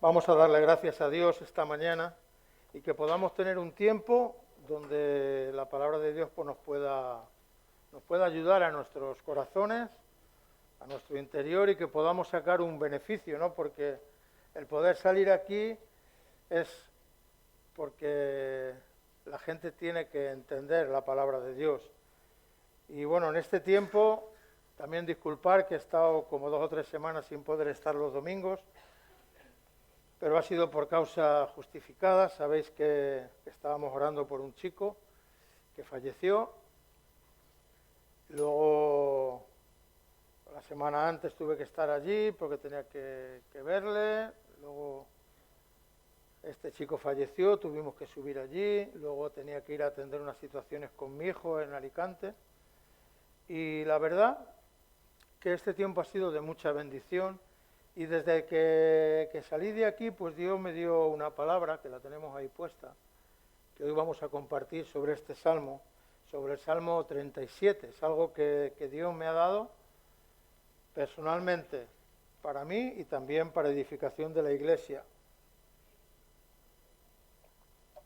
Vamos a darle gracias a Dios esta mañana y que podamos tener un tiempo donde la palabra de Dios pues, nos pueda ayudar a nuestros corazones, a nuestro interior y que podamos sacar un beneficio, ¿no? Porque el poder salir aquí es porque la gente tiene que entender la palabra de Dios. Y bueno, en este tiempo también disculpar que he estado como 2 o 3 semanas sin poder estar los domingos, pero ha sido por causa justificada. Sabéis que estábamos orando por un chico que falleció. Luego, la semana antes tuve que estar allí porque tenía que verle. Luego, este chico falleció, tuvimos que subir allí. Luego tenía que ir a atender unas situaciones con mi hijo en Alicante. Y la verdad que este tiempo ha sido de mucha bendición. Y desde que salí de aquí, pues Dios me dio una palabra, que la tenemos ahí puesta, que hoy vamos a compartir sobre este salmo, sobre el Salmo 37. Es algo que Dios me ha dado personalmente para mí y también para edificación de la iglesia.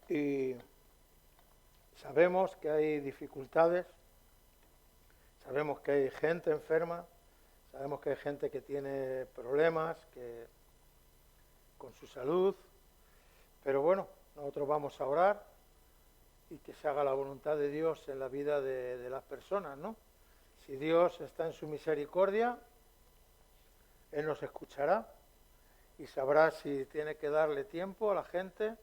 Y sabemos que hay dificultades, sabemos que hay gente enferma, sabemos que hay gente que tiene problemas con su salud, pero bueno, nosotros vamos a orar y que se haga la voluntad de Dios en la vida de las personas, ¿no? Si Dios está en su misericordia, Él nos escuchará y sabrá si tiene que darle tiempo a la gente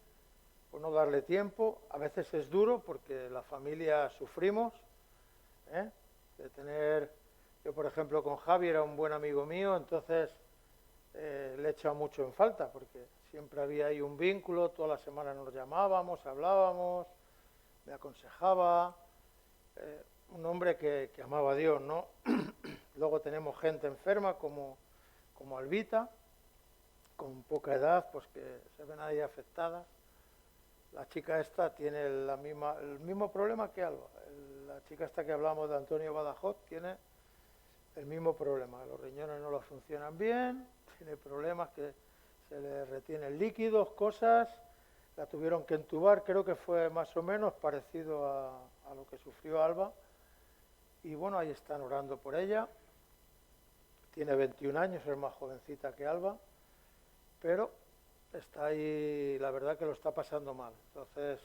o no darle tiempo. A veces es duro porque la familia sufrimos, de tener... Yo, por ejemplo, con Javi era un buen amigo mío, entonces le he echado mucho en falta porque siempre había ahí un vínculo, todas las semanas nos llamábamos, hablábamos, me aconsejaba, un hombre que amaba a Dios, ¿no? Luego tenemos gente enferma como Albita, con poca edad, pues que se ven ahí afectadas. La chica esta tiene el mismo problema que Alba. La chica esta que hablamos de Antonio Badajoz tiene el mismo problema. Los riñones no le funcionan bien, tiene problemas que se le retienen líquidos, cosas. La tuvieron que entubar, creo que fue más o menos parecido a lo que sufrió Alba. Y bueno, ahí están orando por ella. Tiene 21 años, es más jovencita que Alba, pero está ahí, la verdad que lo está pasando mal. Entonces,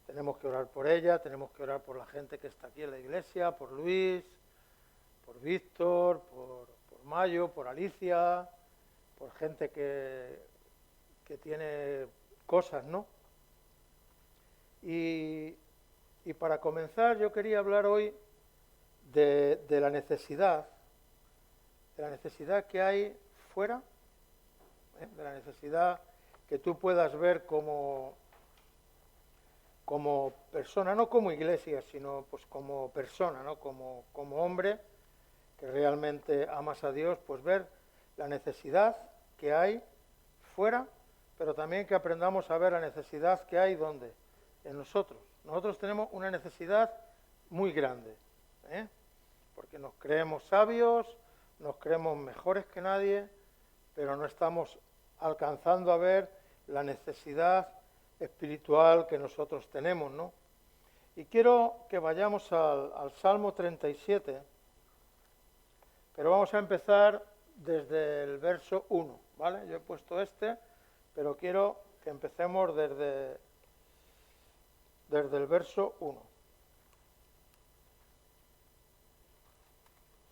tenemos que orar por ella, tenemos que orar por la gente que está aquí en la iglesia, por Luis, por Víctor, por Mayo, por Alicia, por gente que tiene cosas, ¿no? Y para comenzar yo quería hablar hoy de la necesidad que hay fuera, de la necesidad que tú puedas ver como persona, no como iglesia, sino pues como persona, ¿no? Como hombre que realmente amas a Dios, pues ver la necesidad que hay fuera, pero también que aprendamos a ver la necesidad que hay ¿dónde? En nosotros. Nosotros tenemos una necesidad muy grande, porque nos creemos sabios, nos creemos mejores que nadie, pero no estamos alcanzando a ver la necesidad espiritual que nosotros tenemos, ¿no? Y quiero que vayamos al Salmo 37, pero vamos a empezar desde el verso 1, ¿vale? Yo he puesto pero quiero que empecemos desde el verso 1.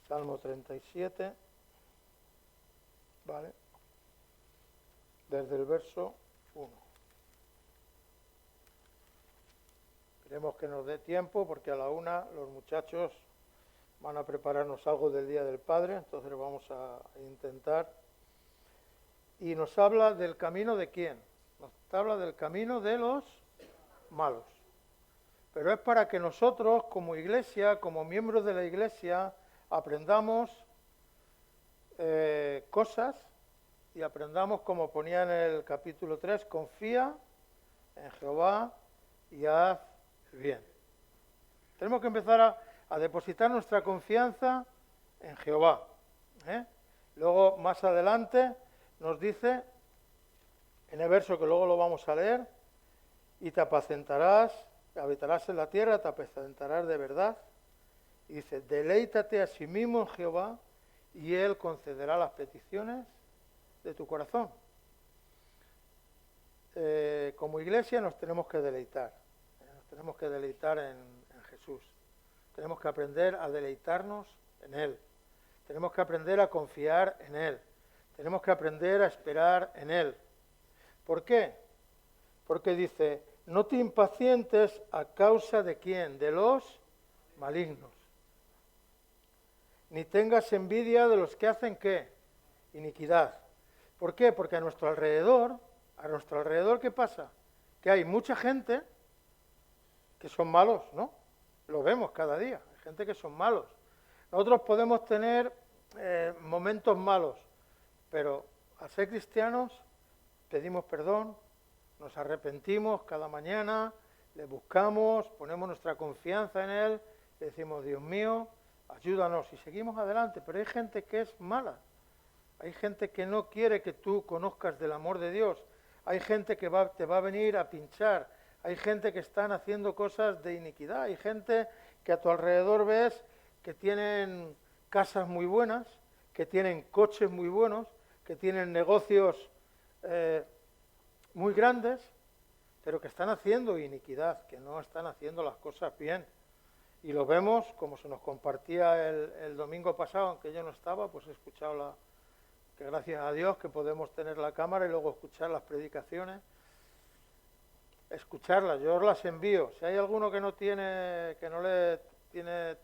Salmo 37, ¿vale? Desde el verso 1. Queremos que nos dé tiempo porque a la 1 los muchachos van a prepararnos algo del Día del Padre, entonces vamos a intentar. Y nos habla del camino de quién. Nos habla del camino de los malos. Pero es para que nosotros, como iglesia, como miembros de la iglesia, aprendamos cosas y aprendamos, como ponía en el capítulo 3, confía en Jehová y haz bien. Tenemos que empezar a depositar nuestra confianza en Jehová. Luego, más adelante, nos dice en el verso que luego lo vamos a leer, y te apacentarás, habitarás en la tierra, te apacentarás de verdad. Y dice, deleítate a sí mismo en Jehová, y Él concederá las peticiones de tu corazón. Como iglesia nos tenemos que deleitar en Jesús. Tenemos que aprender a deleitarnos en Él. Tenemos que aprender a confiar en Él. Tenemos que aprender a esperar en Él. ¿Por qué? Porque dice, no te impacientes a causa de quién, de los malignos. Ni tengas envidia de los que hacen ¿qué? Iniquidad. ¿Por qué? Porque a nuestro alrededor, ¿qué pasa? Que hay mucha gente que son malos, ¿no? Lo vemos cada día, hay gente que son malos. Nosotros podemos tener momentos malos, pero al ser cristianos pedimos perdón, nos arrepentimos cada mañana, le buscamos, ponemos nuestra confianza en Él, le decimos, Dios mío, ayúdanos y seguimos adelante. Pero hay gente que es mala, hay gente que no quiere que tú conozcas del amor de Dios, hay gente que te va a venir a pinchar, hay gente que están haciendo cosas de iniquidad, hay gente que a tu alrededor ves que tienen casas muy buenas, que tienen coches muy buenos, que tienen negocios muy grandes, pero que están haciendo iniquidad, que no están haciendo las cosas bien. Y lo vemos, como se nos compartía el domingo pasado, aunque yo no estaba, pues he escuchado que gracias a Dios que podemos tener la cámara y luego escuchar las predicaciones. Escucharlas, yo os las envío. Si hay alguno que no le tiene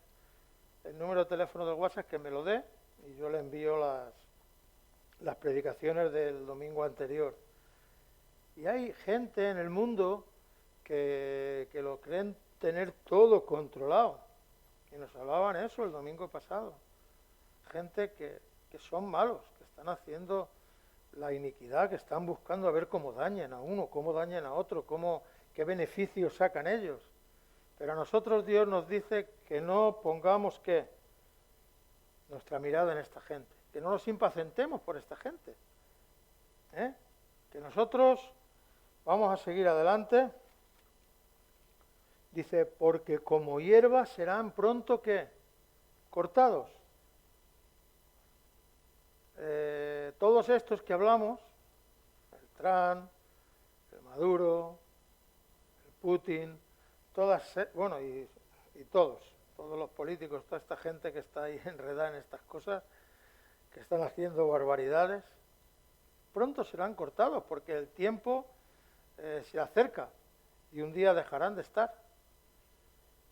el número de teléfono del WhatsApp, que me lo dé y yo le envío las predicaciones del domingo anterior. Y hay gente en el mundo que lo creen tener todo controlado. Y nos hablaban eso el domingo pasado. Gente que son malos, que están haciendo la iniquidad, que están buscando a ver cómo dañan a uno, cómo dañan a otro, qué beneficios sacan ellos. Pero a nosotros Dios nos dice que no pongamos nuestra mirada en esta gente, que no nos impacientemos por esta gente, que nosotros vamos a seguir adelante. Dice, porque como hierba serán pronto ¿qué? Cortados. Todos estos que hablamos, el Trump, el Maduro, el Putin, y todos los políticos, toda esta gente que está ahí enredada en estas cosas, que están haciendo barbaridades, pronto serán cortados porque el tiempo se acerca y un día dejarán de estar.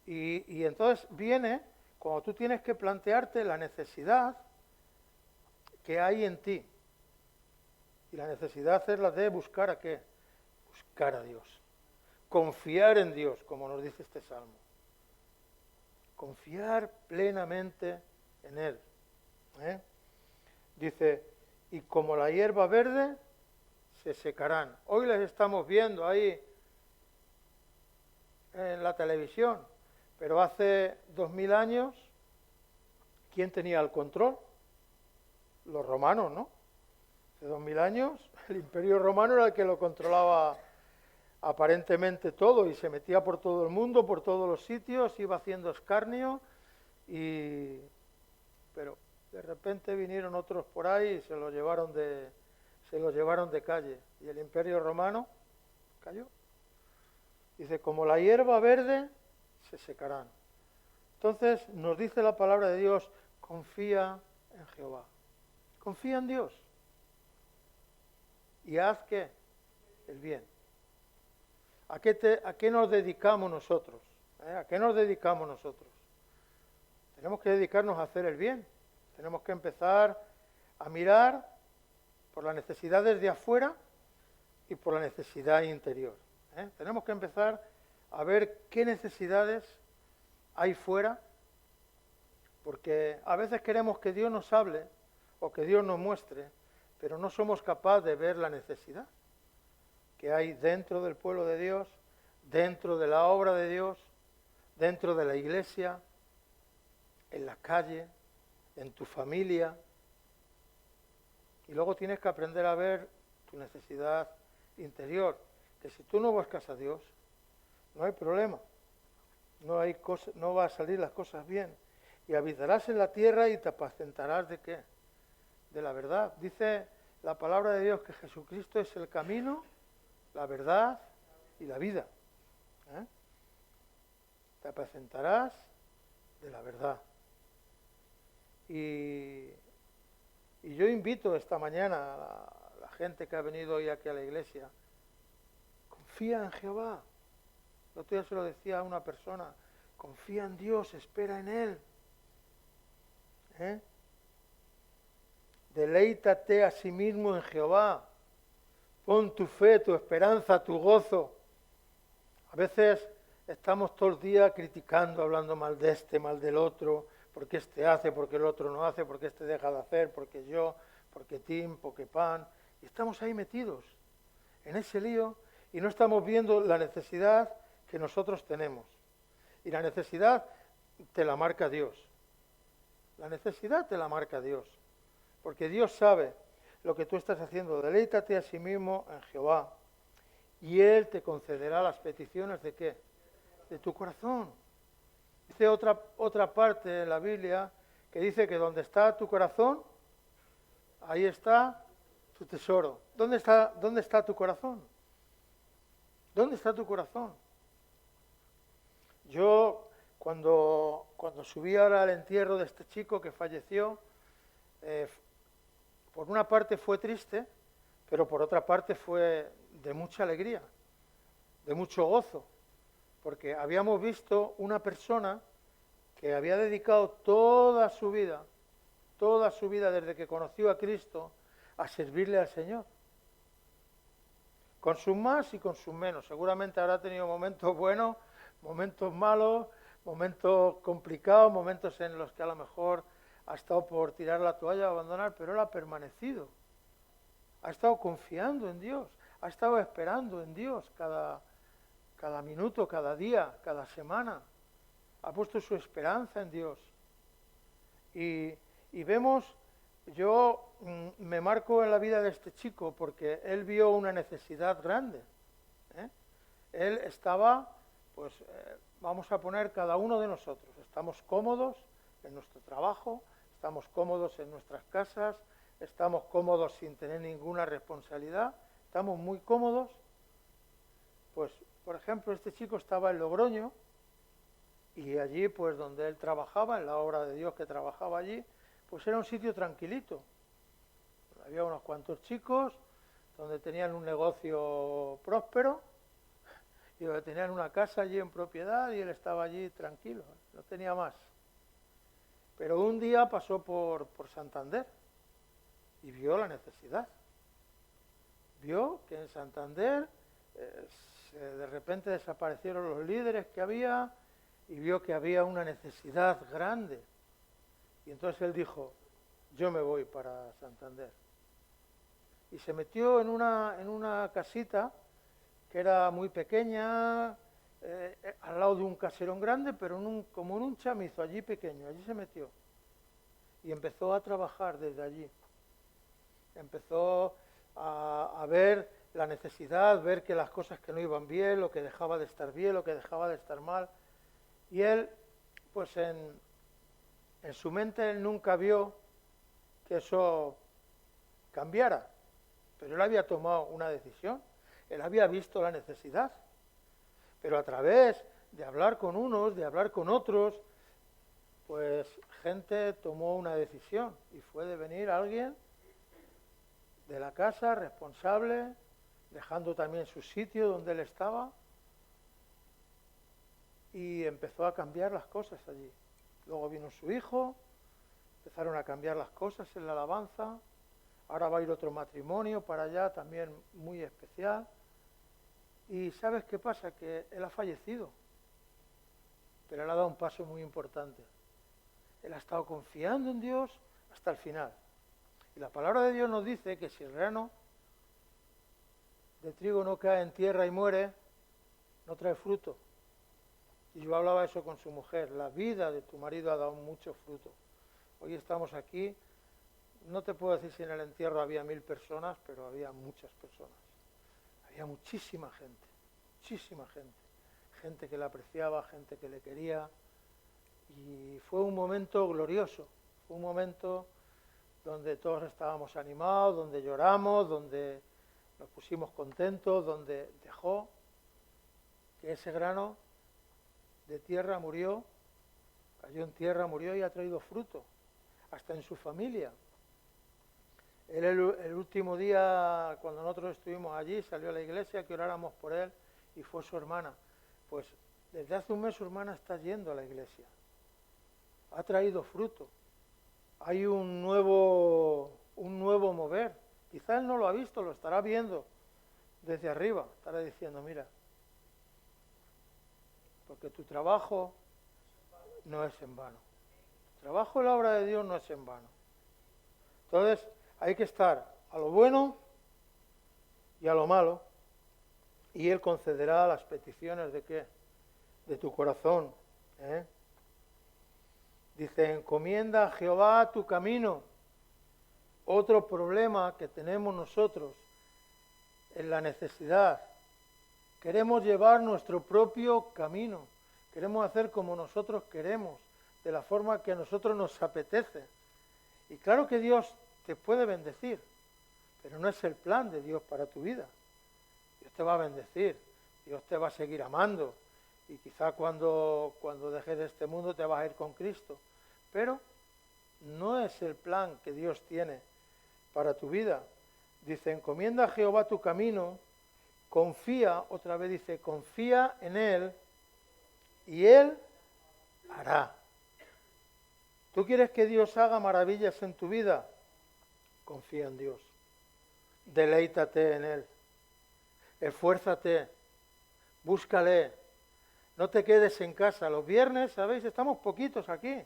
Y entonces viene cuando tú tienes que plantearte la necesidad que hay en ti. Y la necesidad es la de buscar ¿a qué? Buscar a Dios. Confiar en Dios, como nos dice este salmo. Confiar plenamente en Él. Dice, y como la hierba verde, se secarán. Hoy les estamos viendo ahí en la televisión, pero hace 2000 años, ¿quién tenía el control? Los romanos, ¿no? Hace 2000 años, el Imperio Romano era el que lo controlaba aparentemente todo y se metía por todo el mundo, por todos los sitios, iba haciendo escarnio, pero de repente vinieron otros por ahí y se lo llevaron de calle y el Imperio Romano cayó. Dice, como la hierba verde se secarán. Entonces nos dice la palabra de Dios, confía en Jehová. Confía en Dios. Y haz ¿qué? El bien. ¿A qué nos dedicamos nosotros? ¿A qué nos dedicamos nosotros? Tenemos que dedicarnos a hacer el bien. Tenemos que empezar a mirar por las necesidades de afuera y por la necesidad interior. Tenemos que empezar a ver qué necesidades hay fuera, porque a veces queremos que Dios nos hable o que Dios nos muestre, pero no somos capaces de ver la necesidad que hay dentro del pueblo de Dios, dentro de la obra de Dios, dentro de la iglesia, en la calle, en tu familia. Y luego tienes que aprender a ver tu necesidad interior, que si tú no buscas a Dios, no hay problema, no va a salir las cosas bien. Y habitarás en la tierra y te apacentarás ¿de qué? De la verdad. Dice la palabra de Dios que Jesucristo es el camino, la verdad y la vida. ¿Eh? Te apacentarás de la verdad. Y yo invito esta mañana a la gente que ha venido hoy aquí a la iglesia, confía en Jehová. El otro día se lo decía a una persona, confía en Dios, espera en Él. Deleítate a sí mismo en Jehová. Pon tu fe, tu esperanza, tu gozo. A veces estamos todo el día criticando, hablando mal de este, mal del otro, porque este hace, porque el otro no hace, porque este deja de hacer, porque yo, porque Tim, porque Pan. Y estamos ahí metidos en ese lío y no estamos viendo la necesidad que nosotros tenemos. Y la necesidad te la marca Dios. La necesidad te la marca Dios. Porque Dios sabe lo que tú estás haciendo. Deleítate a sí mismo en Jehová. Y Él te concederá las peticiones ¿de qué? De tu corazón. Dice otra parte en la Biblia que dice que donde está tu corazón, ahí está tu tesoro. ¿Dónde está tu corazón? ¿Dónde está tu corazón? Yo, cuando subí ahora al entierro de este chico que falleció, por una parte fue triste, pero por otra parte fue de mucha alegría, de mucho gozo, porque habíamos visto una persona que había dedicado toda su vida desde que conoció a Cristo, a servirle al Señor. Con sus más y con sus menos. Seguramente habrá tenido momentos buenos, momentos malos, momentos complicados, momentos en los que a lo mejor ha estado por tirar la toalla o abandonar, pero él ha permanecido. Ha estado confiando en Dios, ha estado esperando en Dios cada minuto, cada día, cada semana. Ha puesto su esperanza en Dios. Y vemos, yo me marco en la vida de este chico porque él vio una necesidad grande. Él estaba, vamos a poner cada uno de nosotros, estamos cómodos en nuestro trabajo, estamos cómodos en nuestras casas, estamos cómodos sin tener ninguna responsabilidad, estamos muy cómodos. Pues, por ejemplo, este chico estaba en Logroño y allí, pues, donde él trabajaba, en la obra de Dios que trabajaba allí, pues era un sitio tranquilito. Había unos cuantos chicos donde tenían un negocio próspero y donde tenían una casa allí en propiedad y él estaba allí tranquilo, no tenía más. Pero un día pasó por Santander y vio la necesidad. Vio que en Santander de repente desaparecieron los líderes que había y vio que había una necesidad grande. Y entonces él dijo, yo me voy para Santander. Y se metió en una casita que era muy pequeña, al lado de un caserón grande, pero como en un chamizo, allí pequeño, allí se metió. Y empezó a trabajar desde allí. Empezó a ver la necesidad, ver que las cosas que no iban bien, lo que dejaba de estar bien, lo que dejaba de estar mal. Y él, pues en su mente, él nunca vio que eso cambiara. Pero él había tomado una decisión, él había visto la necesidad. Pero a través de hablar con unos, de hablar con otros, pues gente tomó una decisión y fue de venir alguien de la casa, responsable, dejando también su sitio donde él estaba, y empezó a cambiar las cosas allí. Luego vino su hijo, empezaron a cambiar las cosas en la alabanza, ahora va a ir otro matrimonio para allá, también muy especial, y ¿sabes qué pasa? Que él ha fallecido, pero él ha dado un paso muy importante. Él ha estado confiando en Dios hasta el final. Y la palabra de Dios nos dice que si el grano de trigo no cae en tierra y muere, no trae fruto. Y yo hablaba eso con su mujer, la vida de tu marido ha dado mucho fruto. Hoy estamos aquí, no te puedo decir si en el entierro había 1000 personas, pero había muchas personas. Había muchísima gente, gente que le apreciaba, gente que le quería, y fue un momento glorioso, fue un momento donde todos estábamos animados, donde lloramos, donde nos pusimos contentos, donde dejó que ese grano de tierra murió, cayó en tierra, murió y ha traído fruto, hasta en su familia. Él el último día, cuando nosotros estuvimos allí, salió a la iglesia que oráramos por él y fue su hermana. Pues desde hace un mes su hermana está yendo a la iglesia. Ha traído fruto. Hay un nuevo mover. Quizá él no lo ha visto, lo estará viendo desde arriba. Estará diciendo, mira, porque tu trabajo no es en vano. Tu trabajo en la obra de Dios no es en vano. Entonces, hay que estar a lo bueno y a lo malo, y Él concederá las peticiones de ¿qué? De tu corazón. Dice, encomienda a Jehová tu camino. Otro problema que tenemos nosotros en la necesidad. Queremos llevar nuestro propio camino. Queremos hacer como nosotros queremos, de la forma que a nosotros nos apetece. Y claro que Dios te puede bendecir, pero no es el plan de Dios para tu vida. Dios te va a bendecir, Dios te va a seguir amando, y quizá cuando dejes este mundo te vas a ir con Cristo, pero no es el plan que Dios tiene para tu vida. Dice, encomienda a Jehová tu camino, confía, otra vez dice, confía en Él, y Él hará. ¿Tú quieres que Dios haga maravillas en tu vida? Confía en Dios, deleítate en Él, esfuérzate, búscale, no te quedes en casa. Los viernes, ¿sabéis? Estamos poquitos aquí.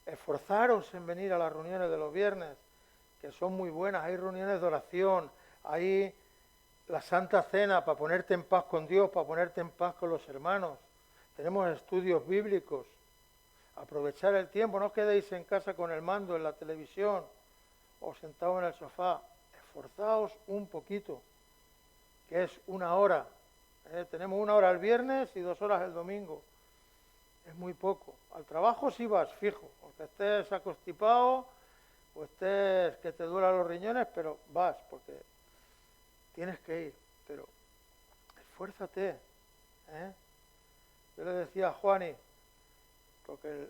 Esforzaros en venir a las reuniones de los viernes, que son muy buenas. Hay reuniones de oración, hay la Santa Cena para ponerte en paz con Dios, para ponerte en paz con los hermanos. Tenemos estudios bíblicos. Aprovechar el tiempo, no os quedéis en casa con el mando, en la televisión, o sentados en el sofá. Esforzaos un poquito, que es una hora. Tenemos 1 hora el viernes y 2 horas el domingo. Es muy poco. Al trabajo sí vas, fijo, aunque estés acostipado o estés que te duelan los riñones, pero vas, porque tienes que ir. Pero esfuérzate. Yo le decía a Juani, porque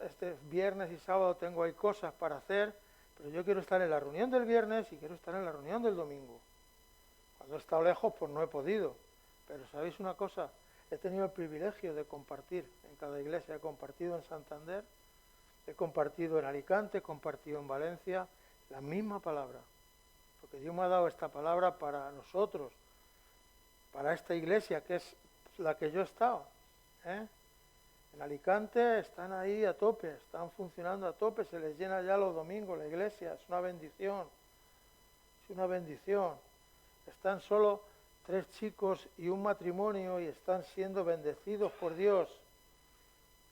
este viernes y sábado tengo ahí cosas para hacer, pero yo quiero estar en la reunión del viernes y quiero estar en la reunión del domingo. Cuando he estado lejos, pues no he podido. Pero ¿sabéis una cosa? He tenido el privilegio de compartir en cada iglesia. He compartido en Santander, he compartido en Alicante, he compartido en Valencia, la misma palabra. Porque Dios me ha dado esta palabra para nosotros, para esta iglesia, que es la que yo he estado. En Alicante están ahí a tope, están funcionando a tope, se les llena ya los domingos la iglesia, es una bendición, es una bendición. Están solo 3 chicos y un matrimonio y están siendo bendecidos por Dios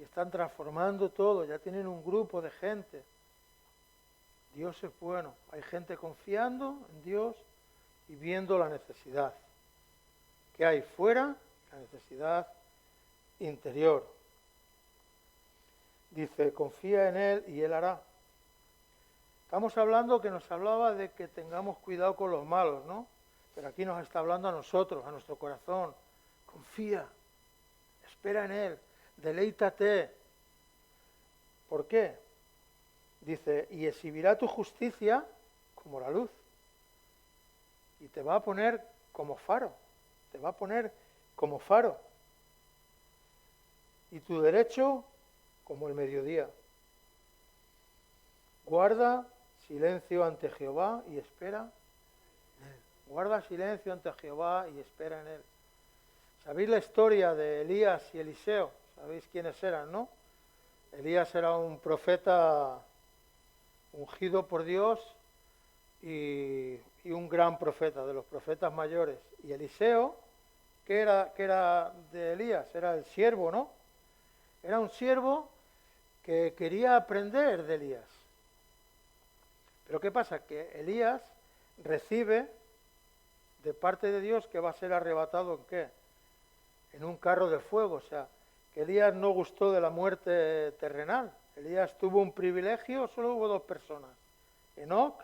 y están transformando todo, ya tienen un grupo de gente. Dios es bueno, hay gente confiando en Dios y viendo la necesidad que hay fuera, la necesidad interior. Dice, confía en Él y Él hará. Estamos hablando que nos hablaba de que tengamos cuidado con los malos, ¿no? Pero aquí nos está hablando a nosotros, a nuestro corazón. Confía, espera en Él, deleítate. ¿Por qué? Dice, y exhibirá tu justicia como la luz. Y te va a poner como faro, te va a poner como faro. Y tu derecho como el mediodía. Guarda silencio ante Jehová y espera en Él. Guarda silencio ante Jehová y espera en Él. ¿Sabéis la historia de Elías y Eliseo? ¿Sabéis quiénes eran, no? Elías era un profeta ungido por Dios y un gran profeta, de los profetas mayores. Y Eliseo, ¿qué era de Elías? Era el siervo, ¿no? Era un siervo que quería aprender de Elías. Pero ¿qué pasa? Que Elías recibe de parte de Dios que va a ser arrebatado ¿en qué? En un carro de fuego. O sea, que Elías no gustó de la muerte terrenal. Elías tuvo un privilegio, solo hubo dos personas. Enoc,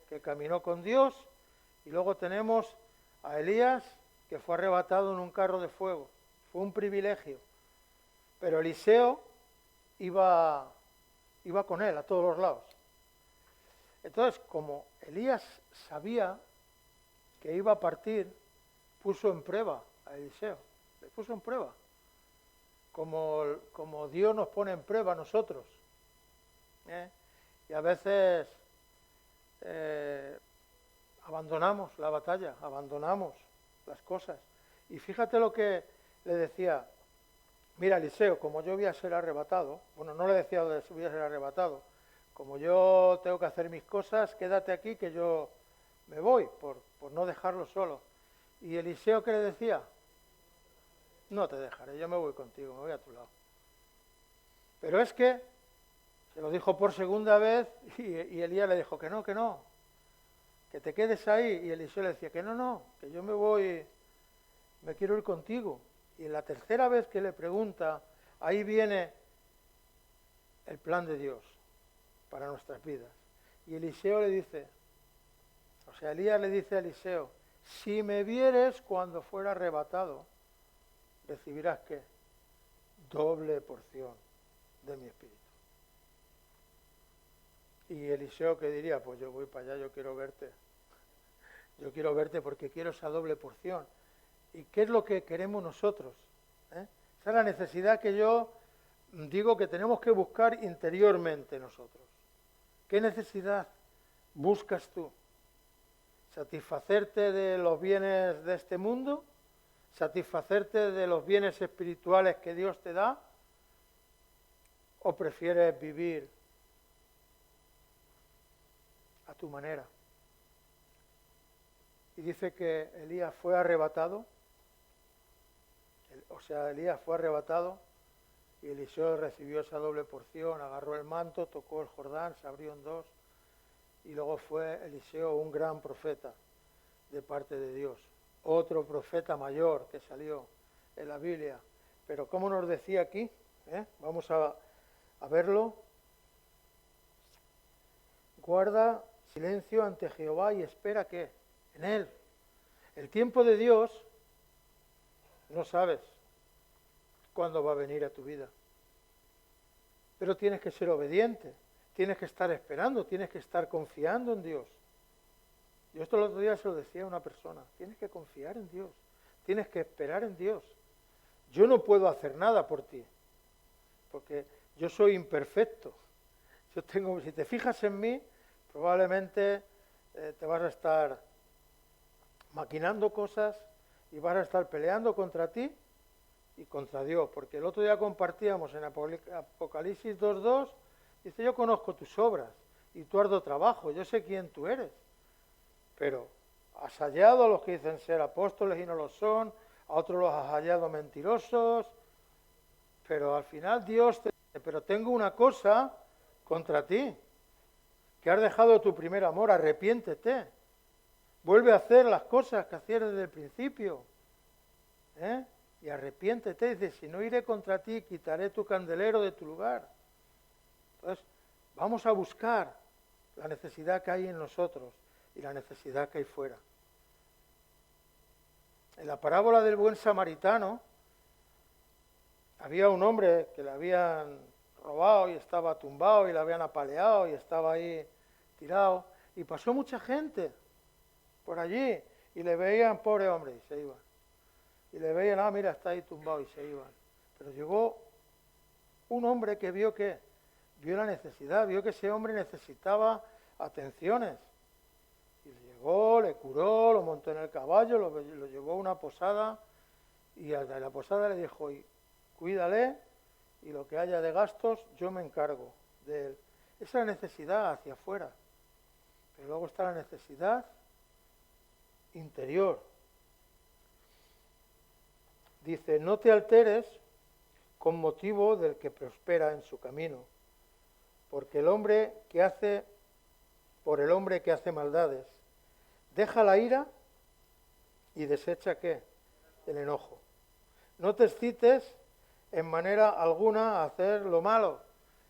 que caminó con Dios, y luego tenemos a Elías, que fue arrebatado en un carro de fuego. Fue un privilegio. Pero Eliseo iba con él a todos los lados. Entonces, como Elías sabía que iba a partir, puso en prueba a Eliseo. Le puso en prueba. Como Dios nos pone en prueba a nosotros. Y a veces abandonamos la batalla, abandonamos las cosas. Y fíjate lo que le decía, mira Eliseo, como yo voy a ser arrebatado, bueno, no le decía que voy a ser arrebatado, como yo tengo que hacer mis cosas, quédate aquí que yo me voy, por no dejarlo solo. Y Eliseo, ¿qué le decía? No te dejaré, yo me voy contigo, me voy a tu lado. Pero es que se lo dijo por segunda vez y Elías le dijo que no, que te quedes ahí. Y Eliseo le decía que no, que yo me voy, me quiero ir contigo. Y en la tercera vez que le pregunta, ahí viene el plan de Dios para nuestras vidas. Y Eliseo le dice, o sea, Elías le dice a Eliseo, si me vieres cuando fuera arrebatado, recibirás ¿qué? Doble porción de mi espíritu. Y Eliseo, ¿qué diría? Pues yo voy para allá, yo quiero verte. Yo quiero verte porque quiero esa doble porción. ¿Y qué es lo que queremos nosotros? Esa es la necesidad que yo digo que tenemos que buscar interiormente nosotros. ¿Qué necesidad buscas tú? ¿Satisfacerte de los bienes de este mundo? ¿Satisfacerte de los bienes espirituales que Dios te da? ¿O prefieres vivir a tu manera? Y dice que Elías fue arrebatado, Elías fue arrebatado y Eliseo recibió esa doble porción, agarró el manto, tocó el Jordán, se abrió en dos y luego fue Eliseo un gran profeta de parte de Dios. Otro profeta mayor que salió en la Biblia. Pero como nos decía aquí, vamos a verlo. Guarda silencio ante Jehová y espera ¿qué? En Él. El tiempo de Dios no sabes cuándo va a venir a tu vida. Pero tienes que ser obediente, tienes que estar esperando, tienes que estar confiando en Dios. Yo esto el otro día se lo decía a una persona, tienes que confiar en Dios, tienes que esperar en Dios. Yo no puedo hacer nada por ti, porque yo soy imperfecto. Si te fijas en mí, probablemente te vas a estar maquinando cosas y vas a estar peleando contra ti y contra Dios, porque el otro día compartíamos en Apocalipsis 2:2, dice, yo conozco tus obras y tu arduo trabajo, yo sé quién tú eres, pero has hallado a los que dicen ser apóstoles y no lo son, a otros los has hallado mentirosos, pero al final Dios te dice, pero tengo una cosa contra ti, que has dejado tu primer amor, arrepiéntete, vuelve a hacer las cosas que hacías desde el principio, y arrepiéntete, dice, si no iré contra ti, quitaré tu candelero de tu lugar. Entonces, vamos a buscar la necesidad que hay en nosotros y la necesidad que hay fuera. En la parábola del buen samaritano, había un hombre que le habían robado y estaba tumbado y le habían apaleado y estaba ahí tirado, y pasó mucha gente por allí y le veían, pobre hombre, y se iban. Y le veían, mira, está ahí tumbado, y se iban. Pero llegó un hombre que vio la necesidad, vio que ese hombre necesitaba atenciones. Y llegó, le curó, lo montó en el caballo, lo llevó a una posada, y a la posada le dijo, cuídale, y lo que haya de gastos, yo me encargo de él. Esa es la necesidad hacia afuera. Pero luego está la necesidad interior. Dice, no te alteres con motivo del que prospera en su camino, porque por el hombre que hace maldades, deja la ira y desecha ¿qué? El enojo. No te excites en manera alguna a hacer lo malo.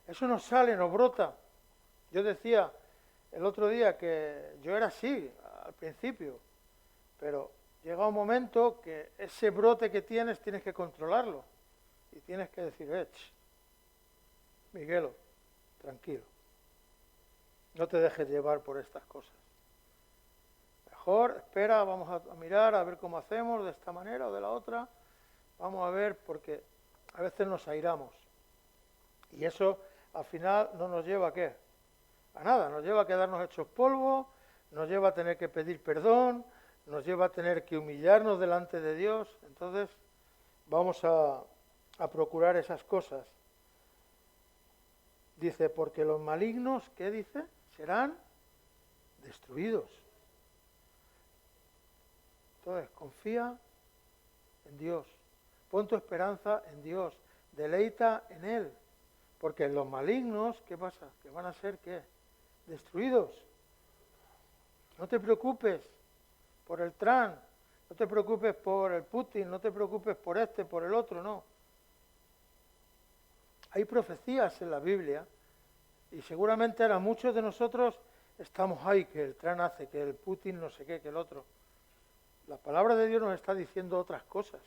Eso nos sale, nos brota. Yo decía el otro día que yo era así al principio, pero llega un momento que ese brote que tienes que controlarlo y tienes que decir, Miguelo, tranquilo, no te dejes llevar por estas cosas. Mejor espera, vamos a mirar, a ver cómo hacemos de esta manera o de la otra. Vamos a ver, porque a veces nos airamos. Y eso al final no nos lleva ¿a qué? A nada, nos lleva a quedarnos hechos polvo, nos lleva a tener que pedir perdón, nos lleva a tener que humillarnos delante de Dios. Entonces vamos a procurar esas cosas. Dice, porque los malignos, ¿qué dice? Serán destruidos. Entonces, confía en Dios, pon tu esperanza en Dios, deleita en Él, porque los malignos, ¿qué pasa? Que van a ser, ¿qué? Destruidos. No te preocupes por el Trump, no te preocupes por el Putin, no te preocupes por este, por el otro, no. Hay profecías en la Biblia y seguramente ahora muchos de nosotros estamos ahí, que el Trump hace, que el Putin no sé qué, que el otro. La palabra de Dios nos está diciendo otras cosas.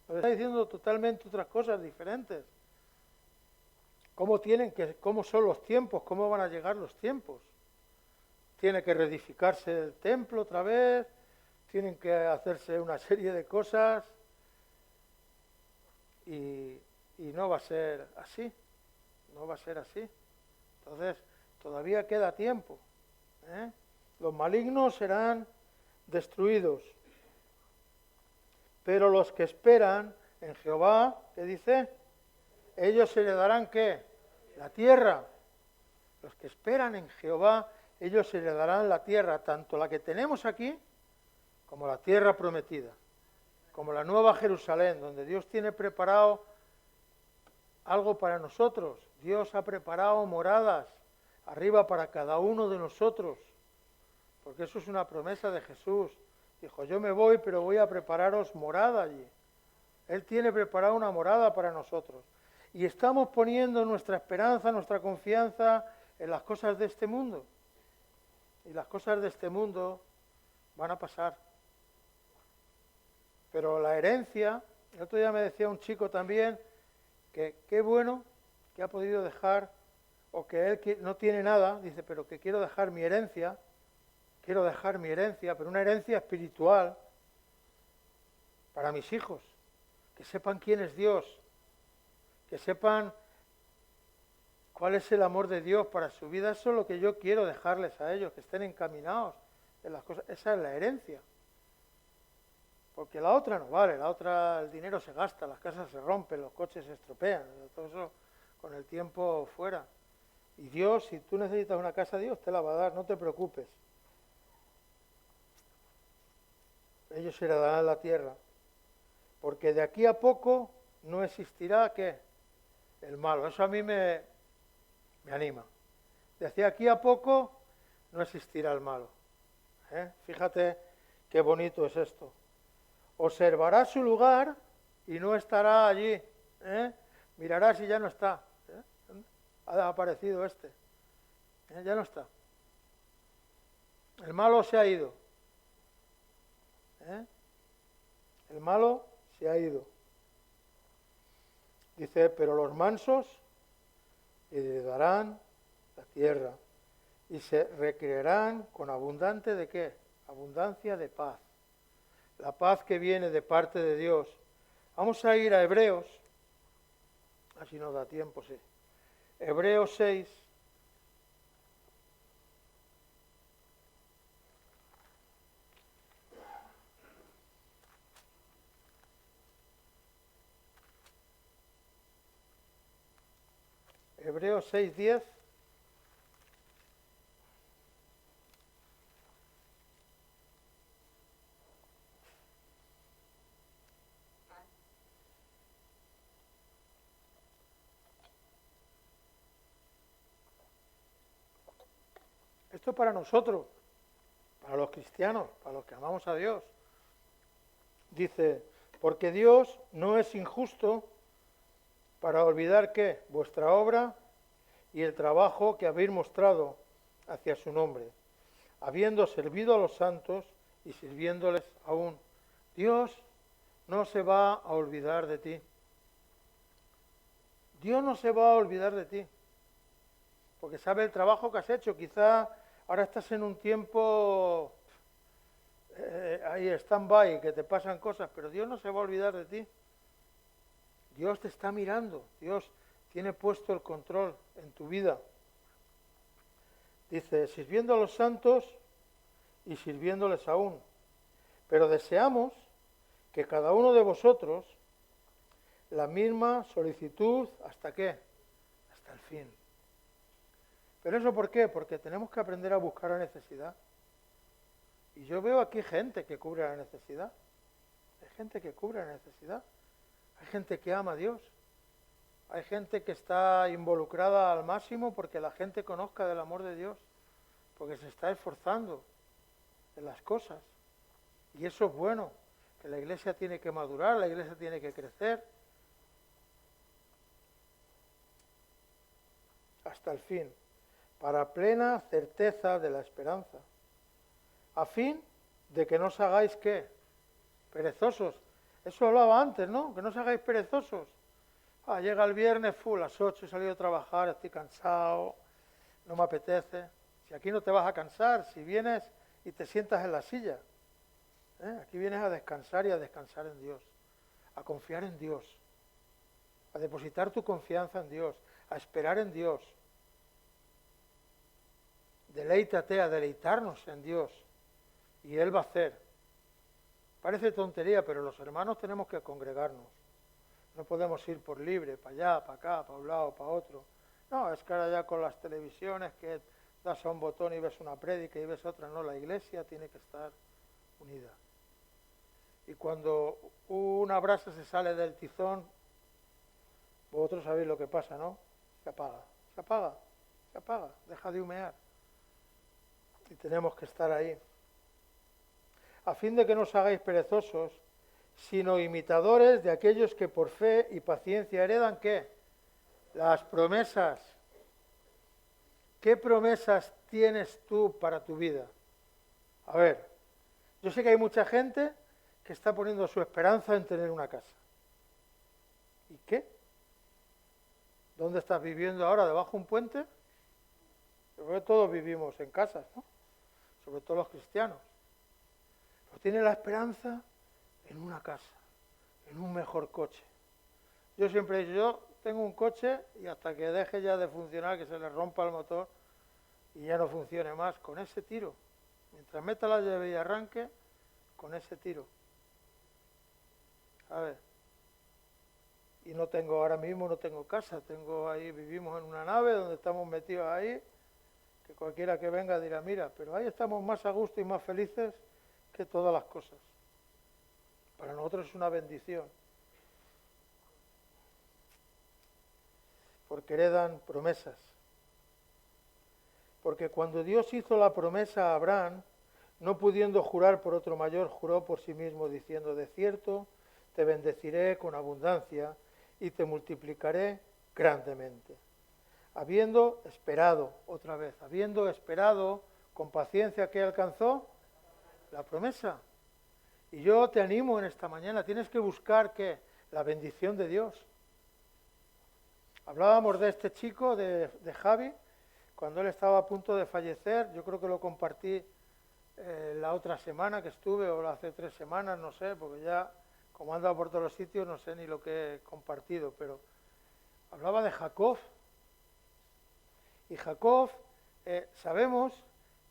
Nos está diciendo totalmente otras cosas diferentes. ¿Cómo son los tiempos? ¿Cómo van a llegar los tiempos? Tiene que reedificarse el templo otra vez, tienen que hacerse una serie de cosas y no va a ser así. No va a ser así. Entonces, todavía queda tiempo. Los malignos serán destruidos. Pero los que esperan en Jehová, ¿qué dice? Ellos heredarán ¿qué? La tierra. Los que esperan en Jehová, ellos heredarán la tierra, tanto la que tenemos aquí, como la tierra prometida, como la nueva Jerusalén, donde Dios tiene preparado algo para nosotros. Dios ha preparado moradas arriba para cada uno de nosotros, porque eso es una promesa de Jesús. Dijo, yo me voy, pero voy a prepararos morada allí. Él tiene preparada una morada para nosotros. Y estamos poniendo nuestra esperanza, nuestra confianza en las cosas de este mundo. Y las cosas de este mundo van a pasar. Pero la herencia, el otro día me decía un chico también, que qué bueno que ha podido dejar, o que él no tiene nada, dice, pero que quiero dejar mi herencia, pero una herencia espiritual para mis hijos, que sepan quién es Dios, que sepan cuál es el amor de Dios para su vida. Eso es lo que yo quiero dejarles a ellos, que estén encaminados en las cosas. Esa es la herencia. Porque la otra no vale, la otra, el dinero se gasta, las casas se rompen, los coches se estropean, todo eso con el tiempo fuera. Y Dios, si tú necesitas una casa, Dios te la va a dar, no te preocupes. Ellos heredarán la tierra, porque de aquí a poco no existirá, ¿qué? El malo. Eso a mí me anima. De aquí a poco no existirá el malo. Fíjate qué bonito es esto. Observará su lugar y no estará allí. Mirará si ya no está. Ha aparecido este. Ya no está. El malo se ha ido. El malo se ha ido. Dice, pero los mansos heredarán la tierra y se recrearán con abundante ¿de qué? Abundancia de paz. La paz que viene de parte de Dios. Vamos a ir a Hebreos, así nos da tiempo, sí. Hebreos 6. Hebreos 6:10. Esto para nosotros, para los cristianos, para los que amamos a Dios. Dice, porque Dios no es injusto para olvidar que vuestra obra y el trabajo que habéis mostrado hacia su nombre, habiendo servido a los santos y sirviéndoles aún. Dios no se va a olvidar de ti. Dios no se va a olvidar de ti, porque sabe el trabajo que has hecho. Quizá ahora estás en un tiempo ahí stand-by, que te pasan cosas, pero Dios no se va a olvidar de ti. Dios te está mirando, Dios tiene puesto el control en tu vida. Dice, sirviendo a los santos y sirviéndoles aún. Pero deseamos que cada uno de vosotros la misma solicitud, ¿hasta qué? Hasta el fin. ¿Pero eso por qué? Porque tenemos que aprender a buscar la necesidad. Y yo veo aquí gente que cubre la necesidad. Hay gente que cubre la necesidad. Hay gente que ama a Dios. Hay gente que está involucrada al máximo porque la gente conozca del amor de Dios. Porque se está esforzando en las cosas. Y eso es bueno. Que la iglesia tiene que madurar, la iglesia tiene que crecer. Hasta el fin. Para plena certeza de la esperanza. A fin de que no os hagáis, ¿qué? Perezosos. Eso hablaba antes, ¿no? Que no os hagáis perezosos. Llega el viernes, a las 8 he salido a trabajar, estoy cansado, no me apetece. Si aquí no te vas a cansar, si vienes y te sientas en la silla. Aquí vienes a descansar y a descansar en Dios, a confiar en Dios, a depositar tu confianza en Dios, a esperar en Dios. Deleítate, a deleitarnos en Dios. Y Él va a hacer. Parece tontería, pero los hermanos tenemos que congregarnos. No podemos ir por libre, para allá, para acá, para un lado, para otro. No, es que ahora ya con las televisiones que das a un botón y ves una prédica y ves otra. No, la iglesia tiene que estar unida. Y cuando una brasa se sale del tizón, vosotros sabéis lo que pasa, ¿no? Se apaga, se apaga, se apaga, deja de humear. Y tenemos que estar ahí. A fin de que no os hagáis perezosos, sino imitadores de aquellos que por fe y paciencia heredan, ¿qué? Las promesas. ¿Qué promesas tienes tú para tu vida? A ver, yo sé que hay mucha gente que está poniendo su esperanza en tener una casa. ¿Y qué? ¿Dónde estás viviendo ahora? ¿Debajo de un puente? Yo creo que todos vivimos en casas, ¿no? Sobre todo los cristianos. Pero tiene la esperanza en una casa, en un mejor coche. Yo siempre he dicho, yo tengo un coche y hasta que deje ya de funcionar, que se le rompa el motor y ya no funcione más, con ese tiro. Mientras meta la llave y arranque, con ese tiro. A ver. Y no tengo, ahora mismo no tengo casa, tengo ahí, vivimos en una nave donde estamos metidos ahí, que cualquiera que venga dirá, mira, pero ahí estamos más a gusto y más felices que todas las cosas. Para nosotros es una bendición. Porque heredan promesas. Porque cuando Dios hizo la promesa a Abraham, no pudiendo jurar por otro mayor, juró por sí mismo, diciendo, de cierto, te bendeciré con abundancia y te multiplicaré grandemente. Habiendo esperado, otra vez, habiendo esperado con paciencia, ¿qué alcanzó? La promesa. Y yo te animo en esta mañana, tienes que buscar, ¿qué? La bendición de Dios. Hablábamos de este chico, de Javi, cuando él estaba a punto de fallecer, yo creo que lo compartí la otra semana que estuve, o hace 3 semanas, no sé, porque ya, como he andado por todos los sitios, no sé ni lo que he compartido, pero hablaba de Jacob. Y Jacob, sabemos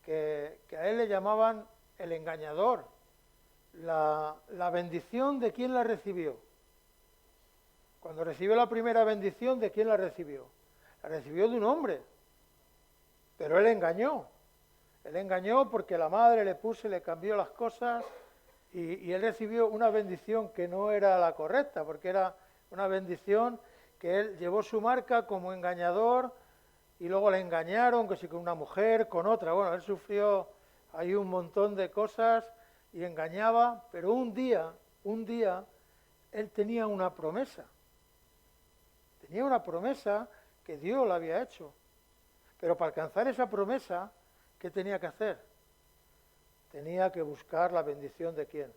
que a él le llamaban el engañador. La bendición, ¿de quién la recibió? Cuando recibió la primera bendición, ¿de quién la recibió? La recibió de un hombre, pero él engañó. Él engañó porque la madre le puso y le cambió las cosas y él recibió una bendición que no era la correcta, porque era una bendición que él llevó su marca como engañador y luego le engañaron, que si con una mujer, con otra. Bueno, él sufrió ahí un montón de cosas y engañaba, pero un día un día él tenía una promesa. Tenía una promesa que Dios le había hecho. Pero para alcanzar esa promesa, ¿qué tenía que hacer? Tenía que buscar la bendición de ¿quién?